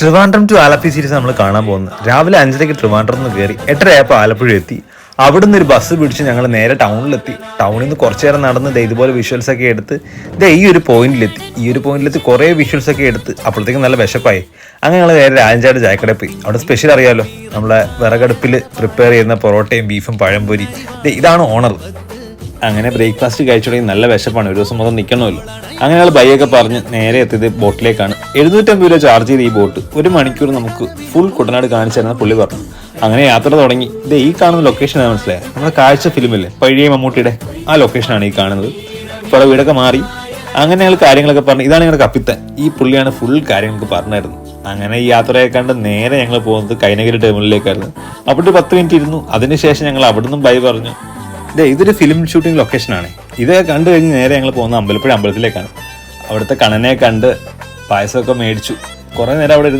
Trivandrum to Alleppey series നമ്മൾ കാണാൻ പോകുന്നത്. രാവിലെ 5:30 ട്രിവാൻഡ്രം നിന്ന് കയറി 8:30 ആലപ്പുഴ എത്തി. അവിടുന്ന് ഒരു ബസ് പിടിച്ച് ഞങ്ങൾ നേരെ ടൗണിലെത്തി. ടൗണിൽ നിന്ന് കുറച്ചു നേരം നടന്ന് ഇതുപോലെ വിഷ്വൽസ് ഒക്കെ എടുത്ത് ഈ ഒരു പോയിന്റിലെത്തി കുറേ വിഷ്വൽസ് ഒക്കെ എടുത്ത് അപ്പോഴത്തേക്കും നല്ല വിശപ്പായി. അങ്ങനെ ഞങ്ങൾ നേരെ രാജാട് ചായക്കടയിൽ പോയി. അവിടെ സ്പെഷ്യൽ അറിയാലോ, നമ്മളെ വിറകടുപ്പിൽ പ്രിപ്പയർ ചെയ്യുന്ന പൊറോട്ടയും ബീഫും പഴംപൊരി. ഇതാണ് ഓണർ. അങ്ങനെ ബ്രേക്ക്ഫാസ്റ്റ് കഴിച്ചു തുടങ്ങി. നല്ല വിശപ്പാണ്, ഒരു ദിവസം മൊത്തം നിൽക്കണമല്ലോ. അങ്ങനെ ഞങ്ങൾ ബൈയൊക്കെ പറഞ്ഞ് നേരെ എത്തിയത് ബോട്ടിലേക്കാണ്. 750 രൂപ ചാർജ് ചെയ്ത് ഈ ബോട്ട് 1 മണിക്കൂർ നമുക്ക് ഫുൾ കുട്ടനാട് കാണിച്ചു തരുന്ന പുള്ളി പറഞ്ഞു. അങ്ങനെ യാത്ര തുടങ്ങി. ഈ കാണുന്ന ലൊക്കേഷനാണ് മനസ്സിലായത്, നമ്മുടെ കാഴ്ച ഫിലിമില്ലേ പഴയ മമ്മൂട്ടിയുടെ ആ ലൊക്കേഷനാണ് ഈ കാണുന്നത്. ഇപ്പോൾ വീടൊക്കെ മാറി. അങ്ങനെ ഞങ്ങൾ കാര്യങ്ങളൊക്കെ പറഞ്ഞു. ഇതാണ് ഞങ്ങളുടെ കപ്പിത്താൻ. ഈ പുള്ളിയാണ് ഫുൾ കാര്യങ്ങൾക്ക് പറഞ്ഞായിരുന്നു. അങ്ങനെ ഈ യാത്രയെ കണ്ട് നേരെ ഞങ്ങൾ പോകുന്നത് കൈനഗിരി ടെർമിനലിലേക്കായിരുന്നു. അവിടെ 10 മിനിറ്റ് ഇരുന്നു. അതിനുശേഷം ഞങ്ങൾ അവിടുന്ന് ബൈ പറഞ്ഞു. ഇതൊരു ഫിലിം ഷൂട്ടിംഗ് ലൊക്കേഷനാണ്. ഇത് കണ്ടു കഴിഞ്ഞ് നേരെ ഞങ്ങൾ പോകുന്നത് അമ്പലപ്പുഴ അമ്പലത്തിലേക്കാണ്. അവിടുത്തെ കണ്ണനെ കണ്ട് പായസമൊക്കെ മേടിച്ചു. കുറേ നേരം അവിടെ